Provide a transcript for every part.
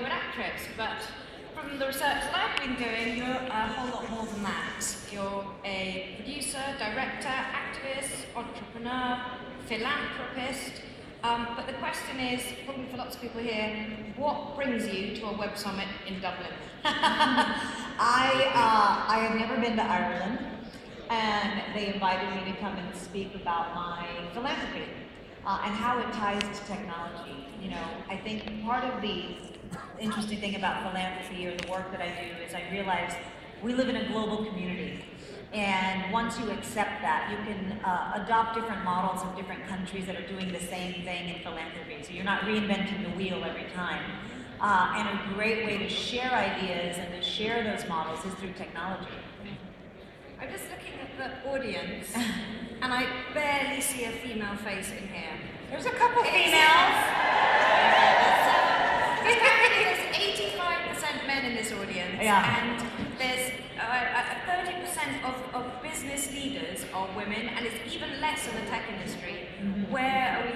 Hollywood actress, but from the research that I've been doing, you're a whole lot more than that. You're a producer, director, activist, entrepreneur, philanthropist. But the question is, probably for lots of people here, what brings you to a web summit in Dublin? I have never been to Ireland, and they invited me to come and speak about my philanthropy and how it ties to technology. You know, I think part of the interesting thing about philanthropy or the work that I do is I realize we live in a global community. And once you accept that, you can adopt different models of different countries that are doing the same thing in philanthropy. So you're not reinventing the wheel every time. And a great way to share ideas and to share those models is through technology. I'm just looking at the audience, and I barely see a female face in here. There's a couple females. There's 85% men in this audience, and there's 30% of business leaders are women, and it's even less in the tech industry. Mm-hmm. Where are we?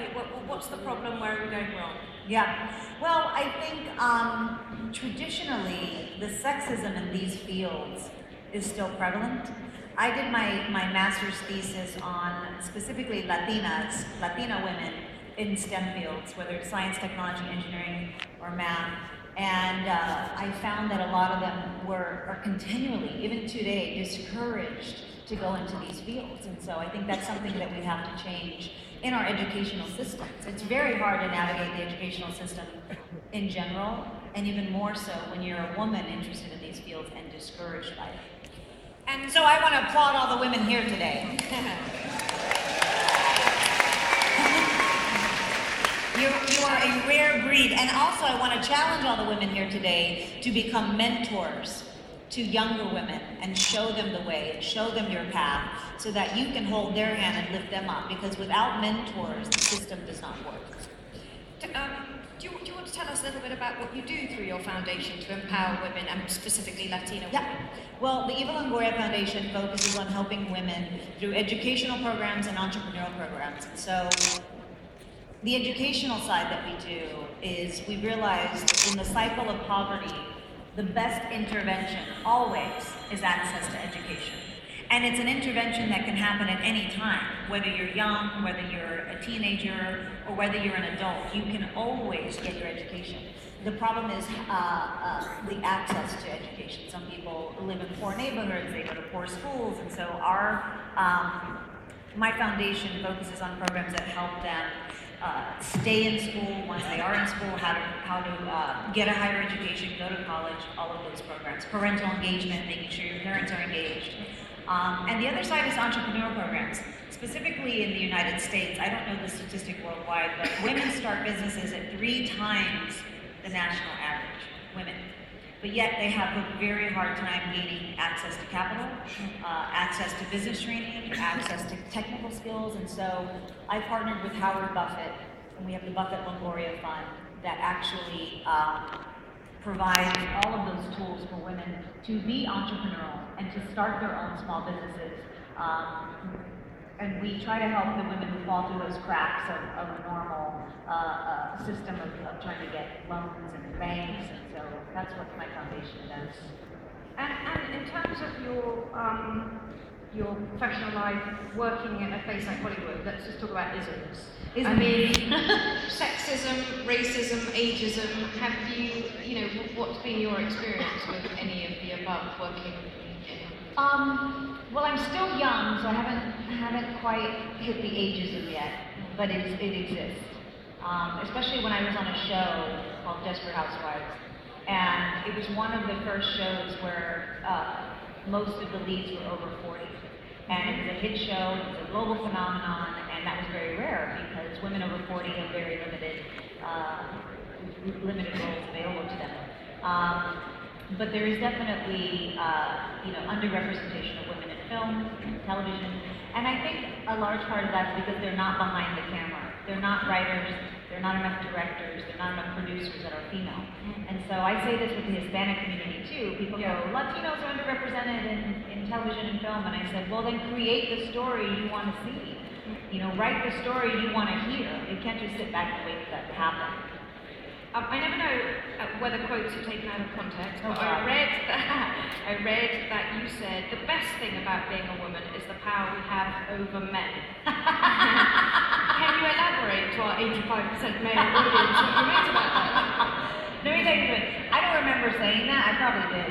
What's the problem? Where are we going wrong? Yeah, well, I think traditionally the sexism in these fields is still prevalent. I did my master's thesis on specifically Latina women in STEM fields, whether it's science, technology, engineering, or math. And I found that a lot of them are continually, even today, discouraged to go into these fields. And so I think that's something that we have to change in our educational systems. It's very hard to navigate the educational system in general, and even more so when you're a woman interested in these fields and discouraged by it. And so I want to applaud all the women here today. You are a rare breed. And also I want to challenge all the women here today to become mentors to younger women and show them the way and show them your path so that you can hold their hand and lift them up, because without mentors, the system does not work. Do you want to tell us a little bit about what you do through your foundation to empower women, and specifically Latina women? Yeah. Well, the Eva Longoria Foundation focuses on helping women through educational programs and entrepreneurial programs. And so the educational side that we do is we realize in the cycle of poverty, the best intervention always is access to education. And it's an intervention that can happen at any time, whether you're young, whether you're a teenager, or whether you're an adult. You can always get your education. The problem is the access to education. Some people live in poor neighborhoods, they go to poor schools, and so my foundation focuses on programs that help them stay in school once they are in school, how to get a higher education, go to college, all of those programs. Parental engagement, making sure your parents are engaged. And the other side is entrepreneurial programs. Specifically in the United States, I don't know the statistic worldwide, but women start businesses at 3 times the national average, women. But yet they have a very hard time gaining access to capital, access to business training, access to technical skills. And so I partnered with Howard Buffett, and we have the Buffett Longoria Fund that actually provides all of those tools for women to be entrepreneurial and to start their own small businesses. And we try to help the women who fall through those cracks of a normal system of trying to get loans and banks, and so that's what my foundation does. And in terms of your professional life, working in a place like Hollywood, let's just talk about isms. I mean, sexism, racism, ageism, have you know, what's been your experience with any of the above working in? Well, I'm still young, so I haven't quite hit the ageism yet, but it exists. Especially when I was on a show called Desperate Housewives, and it was one of the first shows where most of the leads were over 40. And it was a hit show, it was a global phenomenon, and that was very rare because women over 40 have very limited roles available to them. But there is definitely, underrepresentation of women in film, television, and I think a large part of that is because they're not behind the camera. They're not writers, there are not enough directors, there are not enough producers that are female. And so I say this with the Hispanic community too. People go, Latinos are underrepresented in television and film, and I said, well then create the story you want to see. You know, write the story you want to hear. You can't just sit back and wait for that to happen. I never know whether quotes are taken out of context, but wow. I read that you said the best thing about being a woman is the power we have over men. Can you elaborate to our 85% male audience what you meant about that? Let me tell you something. I don't remember saying that. I probably did.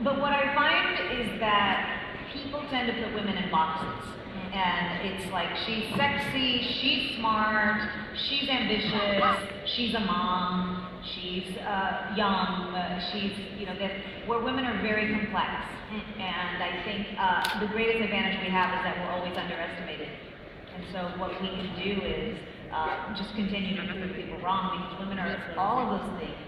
But what I find is that people tend to put women in boxes. And it's like, she's sexy, she's smart, she's ambitious, she's a mom, she's young, she's, where women are very complex. And I think the greatest advantage we have is that we're always underestimated. And so what we can do is just continue to prove people wrong, because women are all of those things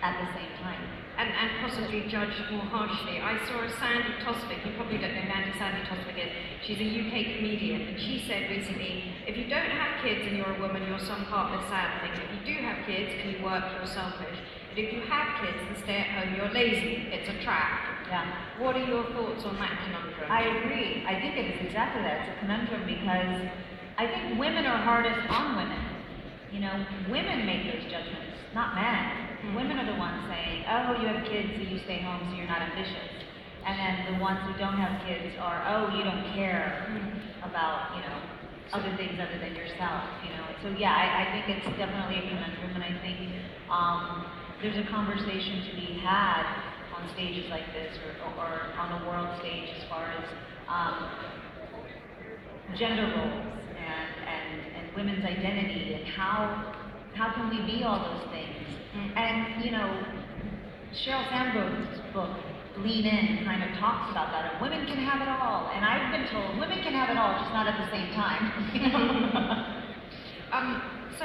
at the same time. And possibly judged more harshly. I saw a Sandy Tosvik, you probably don't know who Sandy Tosvik is. She's a UK comedian, and she said recently, if you don't have kids and you're a woman, you're some heartless sad thing. If you do have kids and you work, you're selfish. But if you have kids and stay at home, you're lazy. It's a trap. Yeah. What are your thoughts on that conundrum? I agree. I think it's exactly that. It's a conundrum because I think women are hardest on women. Women make those judgments, not men. Women are the ones saying, oh, you have kids, so you stay home, so you're not ambitious. And then the ones who don't have kids are, oh, you don't care about, other things other than yourself, So yeah, I think it's definitely a conundrum, and I think there's a conversation to be had on stages like this, or on the world stage, as far as gender roles and women's identity, and how can we be all those things? And, Sheryl Sandberg's book, Lean In, kind of talks about that. Women can have it all. And I've been told women can have it all, just not at the same time. So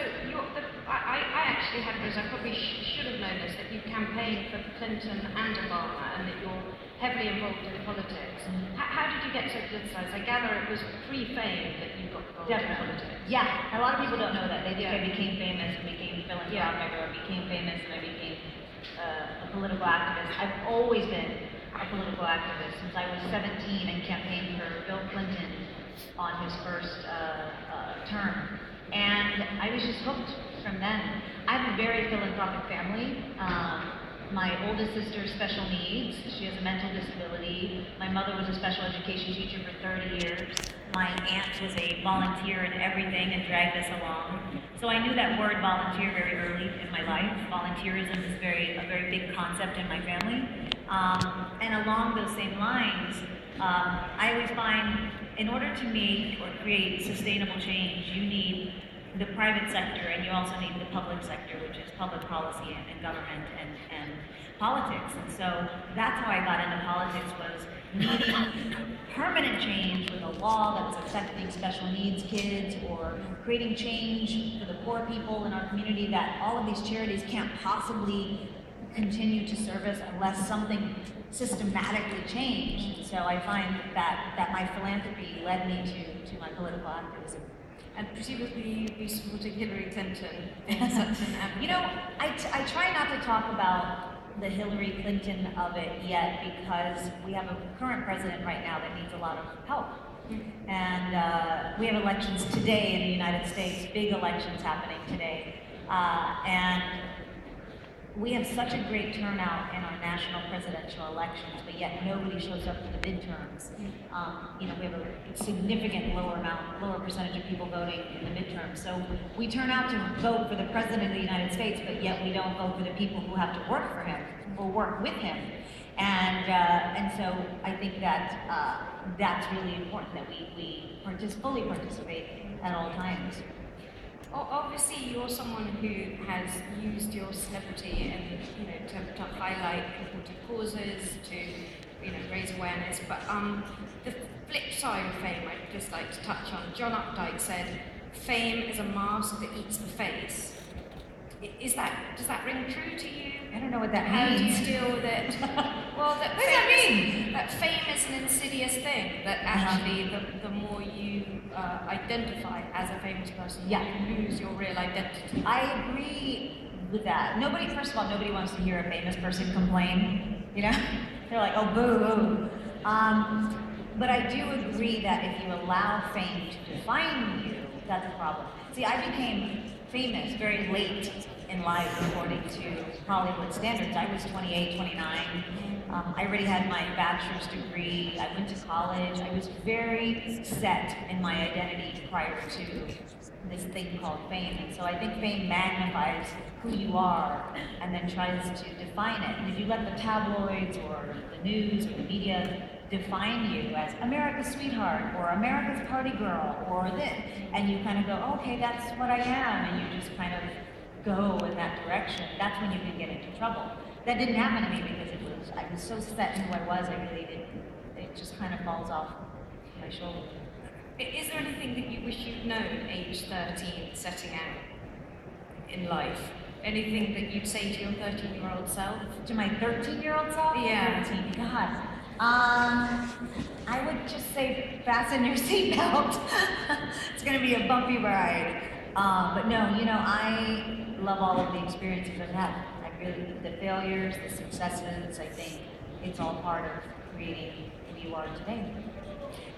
I actually had this, I probably should have known this, that you campaigned for Clinton and Obama, and that you're heavily involved in politics. How did you get so politicized? I gather it was pre-fame that you got involved in politics. Yeah, a lot of people don't know that. They think I became famous and became philanthropic, or became famous and I became a political activist. I've always been a political activist since I was 17 and campaigned for Bill Clinton on his first term. And I was just hooked from then. I have a very philanthropic family. My oldest sister is special needs. She has a mental disability. My mother was a special education teacher for 30 years. My aunt was a volunteer in everything and dragged us along. So I knew that word volunteer very early in my life. Volunteerism is a very big concept in my family. And along those same lines, I always find in order to make or create sustainable change, you need the private sector, and you also need the public sector, which is public policy and government and politics. And so that's how I got into politics, was needing permanent change with a law that was affecting special needs kids, or creating change for the poor people in our community that all of these charities can't possibly continue to service unless something systematically changed. So I find that my philanthropy led me to my political activism. And presumably you'd be supporting Hillary Clinton in such an advocate. I try not to talk about the Hillary Clinton of it yet, because we have a current president right now that needs a lot of help. And we have elections today in the United States, big elections happening today. And we have such a great turnout in our national presidential elections, but yet nobody shows up for the midterms. We have a significant lower percentage of people voting in the midterms. So we turn out to vote for the president of the United States, but yet we don't vote for the people who have to work for him or work with him. And so I think that that's really important, that we fully participate at all times. Obviously, you're someone who has used your celebrity and to highlight important causes, to raise awareness. But the flip side of fame, I'd just like to touch on. John Updike said, "Fame is a mask that eats the face." Does that ring true to you? I don't know what that How means. do you deal with it? Well, what does that mean? That fame is an insidious thing. That actually, the more you identify as a famous person, you lose your real identity. I agree with that. First of all, nobody wants to hear a famous person complain. They're like, oh, boo, boo. But I do agree that if you allow fame to define you, that's a problem. See, I became famous very late in life according to Hollywood standards. I was 28, 29. I already had my bachelor's degree. I went to college. I was very set in my identity prior to this thing called fame. And so I think fame magnifies who you are and then tries to define it. And if you let the tabloids or the news or the media define you as America's sweetheart or America's party girl or this, and you kind of go, okay, that's what I am, and you just kind of go in that direction, that's when you can get into trouble. That didn't happen to me because I was so set in who I was, it just kind of falls off my shoulder. Is there anything that you wish you'd known at age 13 setting out in life? Anything that you'd say to your 13-year-old self? To my 13-year-old self? Yeah. 13, God. I would just say fasten your seatbelt. It's going to be a bumpy ride. But no, I love all of the experiences I've had. I really, the failures, the successes, I think it's all part of creating who you are today.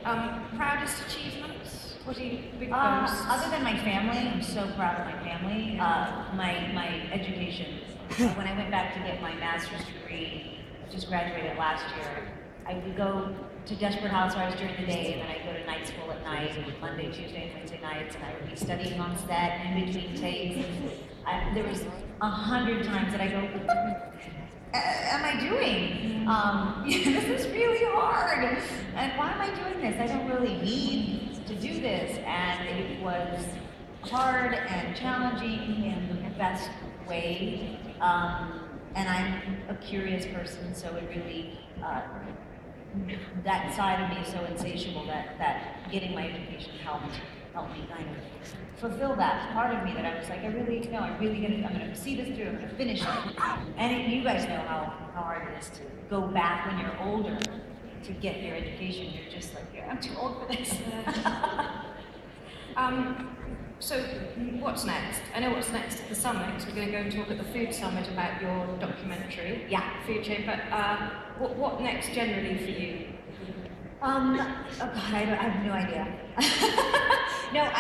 Proudest achievements? What do you big boasts? boasts? Other than my family, I'm so proud of my family. My education. When I went back to get my master's degree, just graduated last year, I would go to Desperate Housewives during the day, and then I'd go to night school at night, Monday, Tuesday, and Wednesday nights, and I would be studying on set in between takes. There was 100 times that I go, what am I doing? This is really hard, and why am I doing this? I don't really need to do this, and it was hard and challenging in the best way. And I'm a curious person, so it really, that side of me is so insatiable that getting my education helped me kind of fulfill that part of me that I was like, I'm gonna see this through, I'm gonna finish it. And you guys know how hard it is to go back when you're older to get your education. You're just like, I'm too old for this. So, what's next? I know what's next at the summit, because we're going to go and talk at the food summit about your documentary. Yeah. Food chain, but what next generally for you? Oh God, I have no idea. No,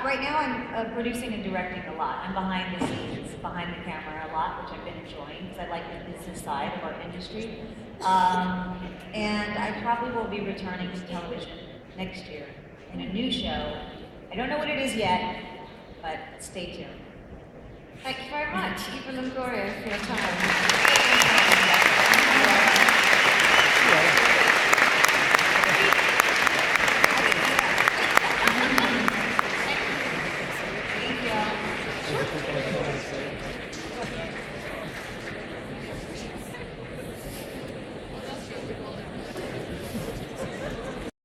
right now I'm producing and directing a lot. I'm behind the scenes, behind the camera a lot, which I've been enjoying, because I like the business side of our industry. And I probably will be returning to television next year in a new show. I don't know what it is yet, but stay tuned. Thank you very much, Eva Longoria, for your time. Thank you.